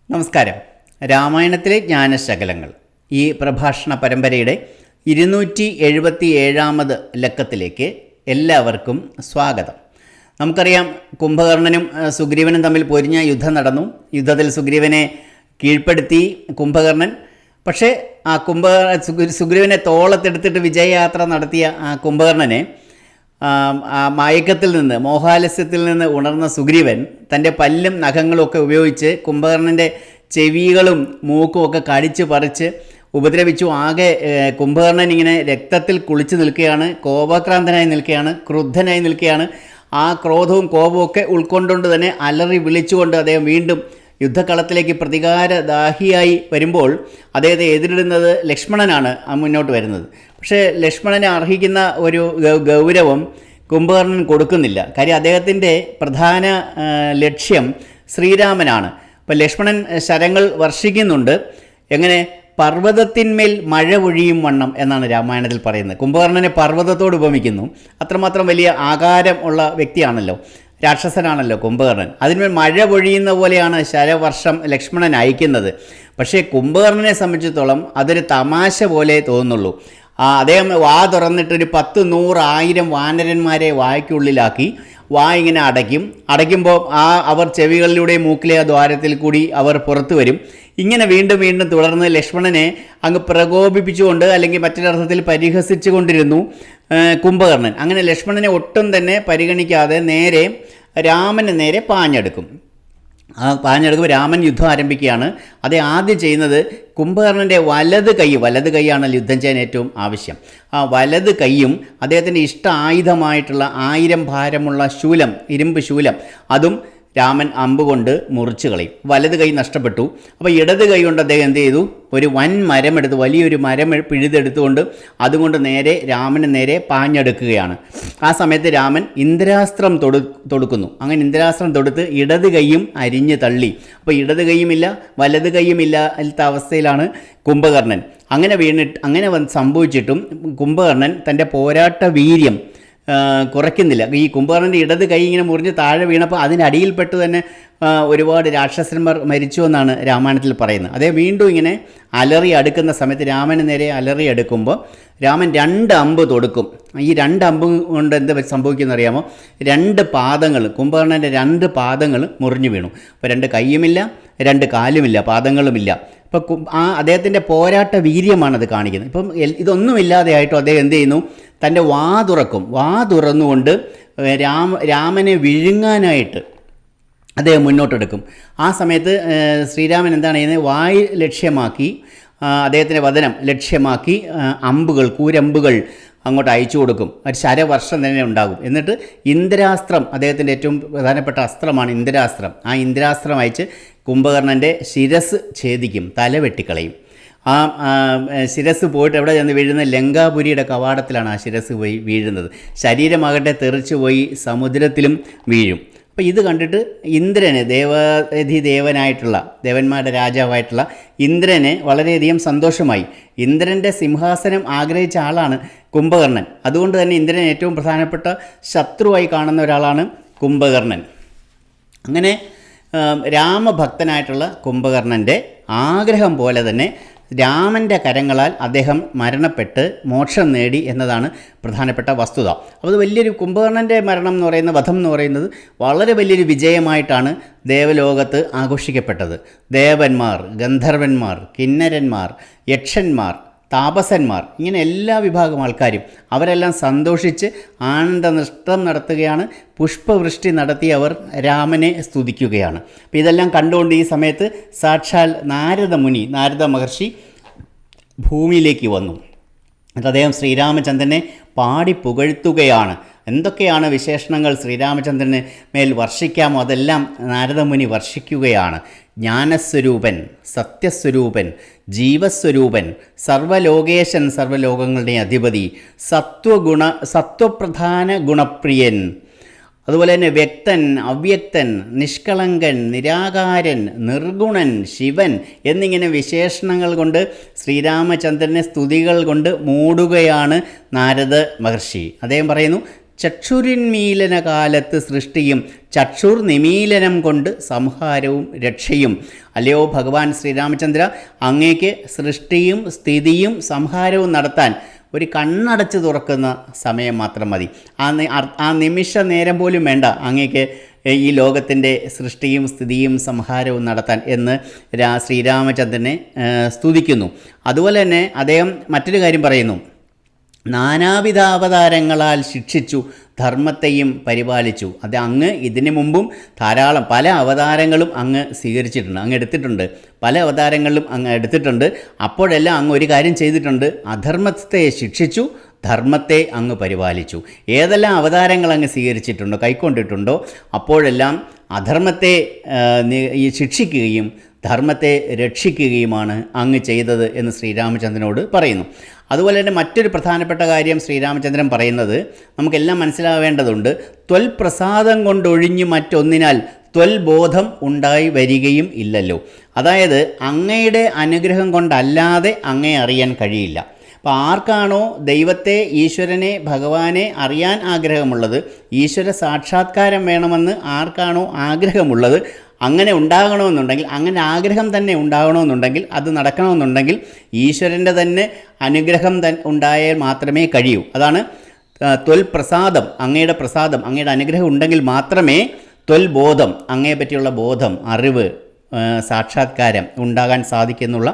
നമസ്കാരം. രാമായണത്തിലെ ജ്ഞാനശകലങ്ങൾ ഈ പ്രഭാഷണ പരമ്പരയുടെ 277 ലക്കത്തിലേക്ക് എല്ലാവർക്കും സ്വാഗതം. നമുക്കറിയാം, കുംഭകർണനും സുഗ്രീവനും തമ്മിൽ പൊരിഞ്ഞ യുദ്ധം നടന്നു. യുദ്ധത്തിൽ സുഗ്രീവനെ കീഴ്പ്പെടുത്തി കുംഭകർണൻ. പക്ഷേ ആ സുഗ്രീവനെ തോളത്തെടുത്തിട്ട് വിജയയാത്ര നടത്തിയ ആ കുംഭകർണനെ മയക്കത്തിൽ നിന്ന്, മോഹാലസ്യത്തിൽ നിന്ന് ഉണർന്ന സുഗ്രീവൻ തൻ്റെ പല്ലും നഖങ്ങളും ഒക്കെ ഉപയോഗിച്ച് കുംഭകർണൻ്റെ ചെവികളും മൂക്കും ഒക്കെ കടിച്ച് പറിച്ച് ഉപദ്രവിച്ചു. ആകെ കുംഭകർണൻ ഇങ്ങനെ രക്തത്തിൽ കുളിച്ച് നിൽക്കുകയാണ്, കോപാക്രാന്തനായി നിൽക്കുകയാണ്, ക്രുദ്ധനായി നിൽക്കുകയാണ്. ആ ക്രോധവും കോപവും ഒക്കെ ഉൾക്കൊണ്ടുകൊണ്ട് തന്നെ അലറി വിളിച്ചുകൊണ്ട് അദ്ദേഹം വീണ്ടും യുദ്ധക്കളത്തിലേക്ക് പ്രതികാരദാഹിയായി വരുമ്പോൾ അദ്ദേഹത്തെ എതിരിടുന്നത് ലക്ഷ്മണനാണ് മുന്നോട്ട് വരുന്നത്. പക്ഷേ ലക്ഷ്മണനെ അർഹിക്കുന്ന ഒരു ഗൗരവം കുംഭകർണൻ കൊടുക്കുന്നില്ല. കാര്യം അദ്ദേഹത്തിൻ്റെ പ്രധാന ലക്ഷ്യം ശ്രീരാമനാണ്. അപ്പോൾ ലക്ഷ്മണൻ ശരങ്ങൾ വർഷിക്കുന്നുണ്ട്. എങ്ങനെ? പർവ്വതത്തിന്മേൽ മഴ പൊഴിയും വണ്ണം എന്നാണ് രാമായണത്തിൽ പറയുന്നത്. കുംഭകർണനെ പർവ്വതത്തോട് ഉപമിക്കുന്നു. അത്രമാത്രം വലിയ ആകാരം ഉള്ള വ്യക്തിയാണല്ലോ, രാക്ഷസനാണല്ലോ കുംഭകർണൻ. അതിന്മേൽ മഴ പൊഴിയുന്ന പോലെയാണ് ശരവർഷം ലക്ഷ്മണൻ അയക്കുന്നത്. പക്ഷേ കുംഭകർണനെ സംബന്ധിച്ചിടത്തോളം അതൊരു തമാശ പോലെ തോന്നുള്ളൂ. അദ്ദേഹം വാ തുറന്നിട്ടൊരു 10, 100, 1000 വാനരന്മാരെ വായ്ക്കുള്ളിലാക്കി ഇങ്ങനെ അടയ്ക്കുമ്പോൾ അവർ ചെവികളിലൂടെ മൂക്കിലെ ആ ദ്വാരത്തിൽ കൂടി അവർ പുറത്തു വരും. ഇങ്ങനെ വീണ്ടും വീണ്ടും തുടർന്ന് ലക്ഷ്മണനെ അങ്ങ് പ്രകോപിപ്പിച്ചുകൊണ്ട്, അല്ലെങ്കിൽ മറ്റൊരർത്ഥത്തിൽ പരിഹസിച്ചു കൊണ്ടിരുന്നു കുംഭകർണൻ. അങ്ങനെ ലക്ഷ്മണനെ ഒട്ടും തന്നെ പരിഗണിക്കാതെ നേരെ രാമന് നേരെ പാഞ്ഞെടുക്കും. രാമൻ യുദ്ധം ആരംഭിക്കുകയാണ്. അത് ആദ്യം ചെയ്യുന്നത് കുംഭകർണൻ്റെ വലത് കൈയാണല്ലോ യുദ്ധം ചെയ്യാൻ ഏറ്റവും ആവശ്യം. ആ വലത് കൈയും അദ്ദേഹത്തിൻ്റെ ഇഷ്ട ആയുധമായിട്ടുള്ള 1000 ഭാരമുള്ള ശൂലം, ഇരുമ്പ് ശൂലം, അതും രാമൻ അമ്പ് കൊണ്ട് മുറിച്ച് കളയും. വലത് കൈ നഷ്ടപ്പെട്ടു. അപ്പോൾ ഇടത് കൈ കൊണ്ട് അദ്ദേഹം എന്ത് ചെയ്തു? ഒരു വലിയൊരു മരം പിഴുതെടുത്തുകൊണ്ട് അതുകൊണ്ട് നേരെ രാമന് നേരെ പാഞ്ഞെടുക്കുകയാണ്. ആ സമയത്ത് രാമൻ ഇന്ദ്രാസ്ത്രം തൊടുക്കുന്നു. അങ്ങനെ ഇന്ദ്രാസ്ത്രം തൊടുത്ത് ഇടത് കൈയും അരിഞ്ഞ് തള്ളി. അപ്പോൾ ഇടത് കൈയുമില്ല, വലത് കൈയുമില്ല ഇല്ലാത്ത അവസ്ഥയിലാണ് കുംഭകർണൻ. അങ്ങനെ സംഭവിച്ചിട്ടും കുംഭകർണൻ തൻ്റെ പോരാട്ട വീര്യം കുറയ്ക്കുന്നില്ല. ഈ കുംഭകർണൻ്റെ ഇടത് കൈ ഇങ്ങനെ മുറിഞ്ഞ് താഴെ വീണപ്പോൾ അതിനടിയിൽപ്പെട്ട് തന്നെ ഒരുപാട് രാക്ഷസന്മാർ മരിച്ചു എന്നാണ് രാമായണത്തിൽ പറയുന്നത്. അതേ വീണ്ടും ഇങ്ങനെ അലറി അടുക്കുന്ന സമയത്ത്, രാമന് നേരെ അലറി അടുക്കുമ്പോൾ രാമൻ 2 അമ്പ് തൊടുക്കും. ഈ 2 അമ്പ് കൊണ്ട് എന്ത് സംഭവിക്കുമെന്ന് അറിയാമോ? 2 പാദങ്ങൾ, കുംഭകർണൻ്റെ 2 പാദങ്ങൾ മുറിഞ്ഞു വീണു. അപ്പോൾ 2 കൈയുമില്ല, 2 കാലുമില്ല, പാദങ്ങളുമില്ല. ഇപ്പോൾ അദ്ദേഹത്തിൻ്റെ പോരാട്ട വീര്യമാണത് കാണിക്കുന്നത്. ഇപ്പം ഇതൊന്നുമില്ലാതെയായിട്ടും അദ്ദേഹം എന്ത് ചെയ്യുന്നു? തൻ്റെ വാ തുറന്നുകൊണ്ട് രാമനെ വിഴുങ്ങാനായിട്ട് അദ്ദേഹം മുന്നോട്ടെടുക്കും. ആ സമയത്ത് ശ്രീരാമൻ എന്താണ് ചെയ്യുന്നത്? വായ് ലക്ഷ്യമാക്കി, അദ്ദേഹത്തിൻ്റെ വദനം ലക്ഷ്യമാക്കി കൂരമ്പുകൾ അങ്ങോട്ട് അയച്ചു കൊടുക്കും. ഒരു ശരവർഷം തന്നെ ഉണ്ടാകും. എന്നിട്ട് ഇന്ദ്രാസ്ത്രം, അദ്ദേഹത്തിൻ്റെ ഏറ്റവും പ്രധാനപ്പെട്ട അസ്ത്രമാണ് ഇന്ദ്രാസ്ത്രം. ആ ഇന്ദ്രാസ്ത്രം അയച്ച് കുംഭകർണൻ്റെ ശിരസ് ഛേദിക്കും, തല വെട്ടിക്കളയും. ആ ശിരസ് പോയിട്ട് എവിടെ ചെന്ന് വീഴുന്നത്? ലങ്കാപുരിയുടെ കവാടത്തിലാണ് ആ ശിരസ് പോയി വീഴുന്നത്. ശരീരമാകട്ടെ തെറിച്ചു പോയി സമുദ്രത്തിലും വീഴും. അപ്പോൾ ഇത് കണ്ടിട്ട് ഇന്ദ്രന്, ദേവനായിട്ടുള്ള, ദേവന്മാരുടെ രാജാവായിട്ടുള്ള ഇന്ദ്രന് വളരെയധികം സന്തോഷമായി. ഇന്ദ്രൻ്റെ സിംഹാസനം ആഗ്രഹിച്ച ആളാണ് കുംഭകർണൻ. അതുകൊണ്ട് തന്നെ ഇന്ദ്രൻ ഏറ്റവും പ്രധാനപ്പെട്ട ശത്രുവായി കാണുന്ന ഒരാളാണ് കുംഭകർണൻ. അങ്ങനെ രാമഭക്തനായിട്ടുള്ള കുംഭകർണൻ്റെ ആഗ്രഹം പോലെ തന്നെ രാമൻ്റെ കരങ്ങളാൽ അദ്ദേഹം മരണപ്പെട്ട് മോക്ഷം നേടി എന്നതാണ് പ്രധാനപ്പെട്ട വസ്തുത. അപ്പോൾ അത് വലിയൊരു കുംഭകർണൻ്റെ മരണം എന്ന് പറയുന്നത്, വധം എന്ന് പറയുന്നത് വളരെ വലിയൊരു വിജയമായിട്ടാണ് ദേവലോകത്ത് ആഘോഷിക്കപ്പെട്ടത്. ദേവന്മാർ, ഗന്ധർവന്മാർ, കിന്നരന്മാർ, യക്ഷന്മാർ, താപസന്മാർ, ഇങ്ങനെ എല്ലാ വിഭാഗം ആൾക്കാരും അവരെല്ലാം സന്തോഷിച്ച് ആനന്ദനൃത്തം നടത്തുകയാണ്. പുഷ്പവൃഷ്ടി നടത്തി അവർ രാമനെ സ്തുതിക്കുകയാണ്. അപ്പോൾ ഇതെല്ലാം കണ്ടുകൊണ്ട് ഈ സമയത്ത് സാക്ഷാൽ നാരദ മഹർഷി ഭൂമിയിലേക്ക് വന്നു. അദ്ദേഹം ശ്രീരാമചന്ദ്രനെ പാടി പുകഴ്ത്തുകയാണ്. എന്തൊക്കെയാണ് വിശേഷണങ്ങൾ ശ്രീരാമചന്ദ്രന് മേൽ വർഷിക്കാമോ അതെല്ലാം നാരദമുനി വർഷിക്കുകയാണ്. ജ്ഞാനസ്വരൂപൻ, സത്യസ്വരൂപൻ, ജീവസ്വരൂപൻ, സർവലോകേശൻ, സർവലോകങ്ങളുടെ അധിപതി, സത്വപ്രധാന ഗുണപ്രിയൻ, അതുപോലെ തന്നെ വ്യക്തൻ, അവ്യക്തൻ, നിഷ്കളങ്കൻ, നിരാകാരൻ, നിർഗുണൻ, ശിവൻ എന്നിങ്ങനെ വിശേഷണങ്ങൾ കൊണ്ട് ശ്രീരാമചന്ദ്രനെ സ്തുതികൾ കൊണ്ട് മൂടുകയാണ് നാരദ മഹർഷി. അദ്ദേഹം പറയുന്നു, ചക്ഷുരിന്മീലന കാലത്ത് സൃഷ്ടിയും ചക്ഷുർ നിമീലനം കൊണ്ട് സംഹാരവും രക്ഷയും. അല്ലയോ ഭഗവാൻ ശ്രീരാമചന്ദ്ര, അങ്ങേക്ക് സൃഷ്ടിയും സ്ഥിതിയും സംഹാരവും നടത്താൻ ഒരു കണ്ണടച്ച് തുറക്കുന്ന സമയം മാത്രം മതി. ആ നിമിഷ നേരം പോലും വേണ്ട അങ്ങേക്ക് ഈ ലോകത്തിൻ്റെ സൃഷ്ടിയും സ്ഥിതിയും സംഹാരവും നടത്താൻ എന്ന് ശ്രീരാമചന്ദ്രനെ സ്തുതിക്കുന്നു. അതുപോലെ തന്നെ അദ്ദേഹം മറ്റൊരു കാര്യം പറയുന്നു, നാനാവിധാവതാരങ്ങളാൽ ശിക്ഷിച്ചു ധർമ്മത്തെയും പരിപാലിച്ചു. അത് അങ്ങ് ഇതിനു മുമ്പും ധാരാളം പല അവതാരങ്ങളും അങ്ങ് സ്വീകരിച്ചിട്ടുണ്ട്, അങ്ങ് എടുത്തിട്ടുണ്ട്, പല അവതാരങ്ങളിലും അങ്ങ് എടുത്തിട്ടുണ്ട്. അപ്പോഴെല്ലാം അങ്ങ് ഒരു കാര്യം ചെയ്തിട്ടുണ്ട്, അധർമ്മത്തെ ശിക്ഷിച്ചു, ധർമ്മത്തെ അങ്ങ് പരിപാലിച്ചു. ഏതെല്ലാം അവതാരങ്ങൾ അങ്ങ് സ്വീകരിച്ചിട്ടുണ്ടോ, കൈക്കൊണ്ടിട്ടുണ്ടോ, അപ്പോഴെല്ലാം അധർമ്മത്തെ ശിക്ഷിക്കുകയും ധർമ്മത്തെ രക്ഷിക്കുകയുമാണ് അങ്ങ് ചെയ്തത് എന്ന് ശ്രീരാമചന്ദ്രനോട് പറയുന്നു. അതുപോലെ തന്നെ മറ്റൊരു പ്രധാനപ്പെട്ട കാര്യം ശ്രീരാമചന്ദ്രൻ പറയുന്നത് നമുക്കെല്ലാം മനസ്സിലാവേണ്ടതുണ്ട്. ത്വൽ പ്രസാദം കൊണ്ടൊഴിഞ്ഞു മറ്റൊന്നിനാൽ ത്വൽ ബോധം ഉണ്ടായി വരികയും ഇല്ലല്ലോ. അതായത് അങ്ങയുടെ അനുഗ്രഹം കൊണ്ടല്ലാതെ അങ്ങയെ അറിയാൻ കഴിയില്ല. അപ്പോൾ ആർക്കാണോ ദൈവത്തെ, ഈശ്വരനെ, ഭഗവാനെ അറിയാൻ ആഗ്രഹമുള്ളത്, ഈശ്വര സാക്ഷാത്കാരം വേണമെന്ന് ആർക്കാണോ ആഗ്രഹമുള്ളത്, അങ്ങനെ ഉണ്ടാകണമെന്നുണ്ടെങ്കിൽ, അങ്ങനെ ആഗ്രഹം തന്നെ ഉണ്ടാകണമെന്നുണ്ടെങ്കിൽ, അത് നടക്കണമെന്നുണ്ടെങ്കിൽ ഈശ്വരൻ്റെ തന്നെ അനുഗ്രഹം ഉണ്ടായാൽ മാത്രമേ കഴിയൂ. അതാണ് ത്വൽ പ്രസാദം, അങ്ങയുടെ പ്രസാദം, അങ്ങയുടെ അനുഗ്രഹം ഉണ്ടെങ്കിൽ മാത്രമേ ത്വൽ ബോധം, അങ്ങയെ പറ്റിയുള്ള ബോധം, അറിവ്, സാക്ഷാത്കാരം ഉണ്ടാകാൻ സാധിക്കുന്നുള്ള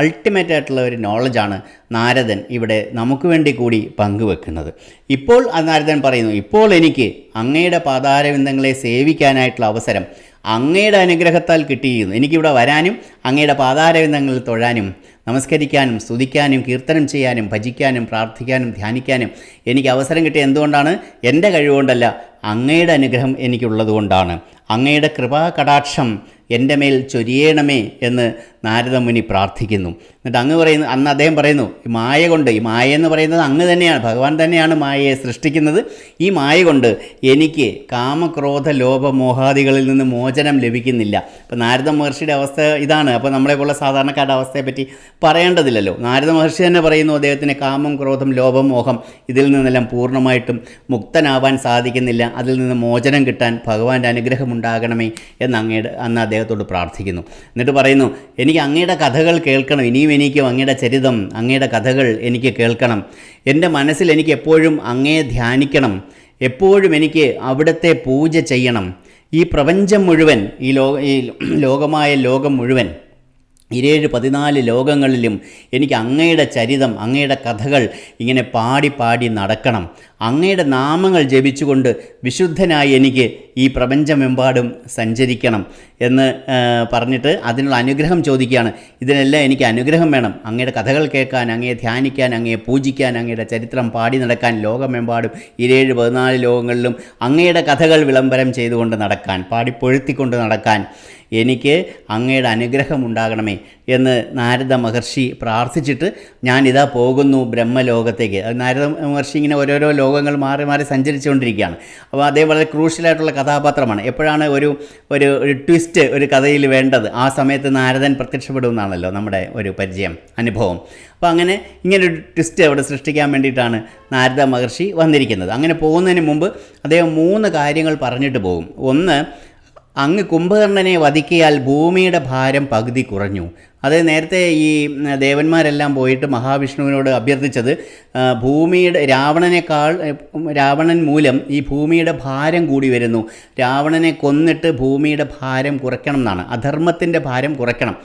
അൾട്ടിമേറ്റ് ആയിട്ടുള്ള ഒരു നോളജാണ് നാരദൻ ഇവിടെ നമുക്ക് വേണ്ടി കൂടി പങ്കുവെക്കുന്നത്. ഇപ്പോൾ നാരദൻ പറയുന്നു, ഇപ്പോൾ എനിക്ക് അങ്ങയുടെ പാതാരവിന്ദങ്ങളെ സേവിക്കാനായിട്ടുള്ള അവസരം അങ്ങയുടെ അനുഗ്രഹത്താൽ കിട്ടിയിരുന്നു. എനിക്കിവിടെ വരാനും അങ്ങയുടെ പാതാരവിന്ദങ്ങളിൽ തൊഴാനും നമസ്കരിക്കാനും സ്തുതിക്കാനും കീർത്തനം ചെയ്യാനും ഭജിക്കാനും പ്രാർത്ഥിക്കാനും ധ്യാനിക്കാനും എനിക്ക് അവസരം കിട്ടിയ എന്തുകൊണ്ടാണ്? എൻ്റെ കഴിവുകൊണ്ടല്ല, അങ്ങയുടെ അനുഗ്രഹം എനിക്കുള്ളതുകൊണ്ടാണ്. അങ്ങയുടെ കൃപാകടാക്ഷം എൻ്റെ മേൽ ചൊരിയണമേ എന്ന് നാരദമുനി പ്രാർത്ഥിക്കുന്നു. എന്നിട്ട് അങ്ങ് പറയുന്നു, അന്ന് അദ്ദേഹം പറയുന്നു, ഈ മായ കൊണ്ട്, ഈ മായ എന്ന് പറയുന്നത് അങ്ങ് തന്നെയാണ്, ഭഗവാൻ തന്നെയാണ് മായയെ സൃഷ്ടിക്കുന്നത്. ഈ മായ കൊണ്ട് എനിക്ക് കാമക്രോധ ലോഭമോഹാദികളിൽ നിന്ന് മോചനം ലഭിക്കുന്നില്ല. അപ്പോൾ നാരദ മഹർഷിയുടെ അവസ്ഥ ഇതാണ്. അപ്പോൾ നമ്മളെപ്പോലുള്ള സാധാരണക്കാരുടെ അവസ്ഥയെപ്പറ്റി പറയേണ്ടതില്ലല്ലോ. നാരദ മഹർഷി തന്നെ പറയുന്നു, അദ്ദേഹത്തിന് കാമം, ക്രോധം, ലോഭം, മോഹം ഇതിൽ നിന്നെല്ലാം പൂർണ്ണമായിട്ടും മുക്തനാവാൻ സാധിക്കുന്നില്ല. അതിൽ നിന്ന് മോചനം കിട്ടാൻ ഭഗവാന്റെ അനുഗ്രഹം ഉണ്ടാകണമേ എന്ന് അന്ന് അദ്ദേഹത്തോട് പ്രാർത്ഥിക്കുന്നു. എന്നിട്ട് പറയുന്നു, എനിക്ക് അങ്ങയുടെ കഥകൾ കേൾക്കണം, ഇനിയും എനിക്കും അങ്ങയുടെ ചരിതം, അങ്ങയുടെ കഥകൾ എനിക്ക് കേൾക്കണം. എൻ്റെ മനസ്സിൽ എനിക്ക് എപ്പോഴും അങ്ങയെ ധ്യാനിക്കണം, എപ്പോഴും എനിക്ക് അവിടുത്തെ പൂജ ചെയ്യണം. ഈ പ്രപഞ്ചം മുഴുവൻ, ഈ ലോകമായ ലോകം മുഴുവൻ, 14 ലോകങ്ങളിലും എനിക്ക് അങ്ങയുടെ ചരിതം, അങ്ങയുടെ കഥകൾ ഇങ്ങനെ പാടി പാടി നടക്കണം. അങ്ങയുടെ നാമങ്ങൾ ജപിച്ചുകൊണ്ട് വിശുദ്ധനായി എനിക്ക് ഈ പ്രപഞ്ചമെമ്പാടും സഞ്ചരിക്കണം എന്ന് പറഞ്ഞിട്ട് അതിനുള്ള അനുഗ്രഹം ചോദിക്കുകയാണ്. ഇതിനെല്ലാം എനിക്ക് അനുഗ്രഹം വേണം. അങ്ങയുടെ കഥകൾ കേൾക്കാൻ, അങ്ങയെ ധ്യാനിക്കാൻ, അങ്ങയെ പൂജിക്കാൻ, അങ്ങയുടെ ചരിത്രം പാടി നടക്കാൻ, ലോകമെമ്പാടും 14 ലോകങ്ങളിലും അങ്ങയുടെ കഥകൾ വിളംബരം ചെയ്തുകൊണ്ട് നടക്കാൻ, പാടിപ്പൊഴുത്തിക്കൊണ്ട് നടക്കാൻ എനിക്ക് അങ്ങയുടെ അനുഗ്രഹം ഉണ്ടാകണമേ എന്ന് നാരദ മഹർഷി പ്രാർത്ഥിച്ചിട്ട് ഞാനിതാ പോകുന്നു ബ്രഹ്മലോകത്തേക്ക്. നാരദ മഹർഷി ഇങ്ങനെ ഓരോരോ ലോകങ്ങൾ മാറി മാറി സഞ്ചരിച്ചുകൊണ്ടിരിക്കുകയാണ്. അപ്പോൾ അദ്ദേഹം വളരെ ക്രൂഷ്യലായിട്ടുള്ള കഥാപാത്രമാണ്. എപ്പോഴാണ് ഒരു ട്വിസ്റ്റ് ഒരു കഥയിൽ വേണ്ടത്, ആ സമയത്ത് നാരദൻ പ്രത്യക്ഷപ്പെടുമെന്നാണല്ലോ നമ്മുടെ ഒരു പരിചയം, അനുഭവം. അപ്പോൾ അങ്ങനെ ഇങ്ങനൊരു ട്വിസ്റ്റ് അവിടെ സൃഷ്ടിക്കാൻ വേണ്ടിയിട്ടാണ് നാരദ മഹർഷി വന്നിരിക്കുന്നത്. അങ്ങനെ പോകുന്നതിന് മുമ്പ് അദ്ദേഹം 3 കാര്യങ്ങൾ പറഞ്ഞിട്ട് പോകും. ഒന്ന്, അങ്ങ് കുംഭകർണനെ വധിക്കിയാൽ ഭൂമിയുടെ ഭാരം പകുതി കുറഞ്ഞു. അത് നേരത്തെ ഈ ദേവന്മാരെല്ലാം പോയിട്ട് മഹാവിഷ്ണുവിനോട് അഭ്യർത്ഥിച്ചത് രാവണൻ മൂലം ഈ ഭൂമിയുടെ ഭാരം കൂടി വരുന്നു, രാവണനെ കൊന്നിട്ട് ഭൂമിയുടെ ഭാരം കുറയ്ക്കണം എന്നാണ്, അധർമ്മത്തിൻ്റെ ഭാരം കുറയ്ക്കണം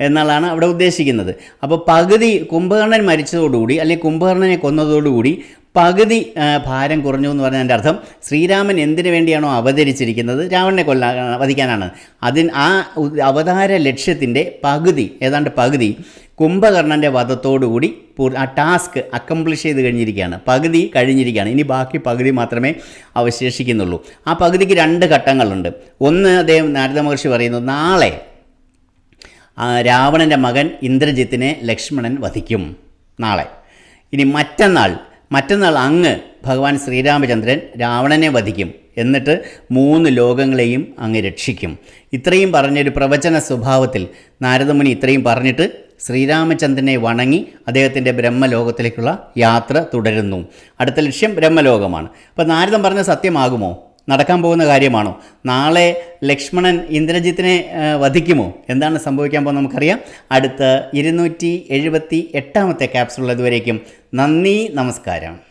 എന്നുള്ളതാണ് അവിടെ ഉദ്ദേശിക്കുന്നത്. അപ്പോൾ പകുതി കുംഭകർണൻ മരിച്ചതോടുകൂടി, അല്ലെങ്കിൽ കുംഭകർണനെ കൊന്നതോടുകൂടി പകുതി ഭാരം കുറഞ്ഞു എന്ന് പറഞ്ഞതിൻ്റെ അർത്ഥം ശ്രീരാമൻ എന്തിനു വേണ്ടിയാണോ അവതരിച്ചിരിക്കുന്നത്, രാവണനെ വധിക്കാനാണ്. ആ അവതാര ലക്ഷ്യത്തിൻ്റെ പകുതി, ഏതാണ്ട് പകുതി കുംഭകർണൻ്റെ വധത്തോടുകൂടി ആ ടാസ്ക് അക്കംപ്ലിഷ് ചെയ്ത് കഴിഞ്ഞിരിക്കുകയാണ്, പകുതി കഴിഞ്ഞിരിക്കുകയാണ്. ഇനി ബാക്കി പകുതി മാത്രമേ അവശേഷിക്കുന്നുള്ളൂ. ആ പകുതിക്ക് 2 ഘട്ടങ്ങളുണ്ട്. ഒന്ന്, അദ്ദേഹം നാരദ മഹർഷി പറയുന്നു, നാളെ രാവണൻ്റെ മകൻ ഇന്ദ്രജിത്തിനെ ലക്ഷ്മണൻ വധിക്കും, നാളെ. ഇനി മറ്റന്നാൾ അങ്ങ് ഭഗവാൻ ശ്രീരാമചന്ദ്രൻ രാവണനെ വധിക്കും, എന്നിട്ട് 3 ലോകങ്ങളെയും അങ്ങ് രക്ഷിക്കും. ഇത്രയും പറഞ്ഞൊരു പ്രവചന സ്വഭാവത്തിൽ നാരദമുനി ഇത്രയും പറഞ്ഞിട്ട് ശ്രീരാമചന്ദ്രനെ വണങ്ങി അദ്ദേഹത്തിൻ്റെ ബ്രഹ്മലോകത്തിലേക്കുള്ള യാത്ര തുടരുന്നു. അടുത്ത ലക്ഷ്യം ബ്രഹ്മലോകമാണ്. അപ്പോൾ നാരദൻ പറഞ്ഞ സത്യമാകുമോ? നടക്കാൻ പോകുന്ന കാര്യമാണോ? നാളെ ലക്ഷ്മണൻ ഇന്ദ്രജിത്തിനെ വധിക്കുമോ? എന്താണ് സംഭവിക്കാൻ പോകുന്നത് നമുക്കറിയാം. അടുത്ത 278 ക്യാപ്സുൾ. അതുവരേക്കും നന്ദി, നമസ്കാരം.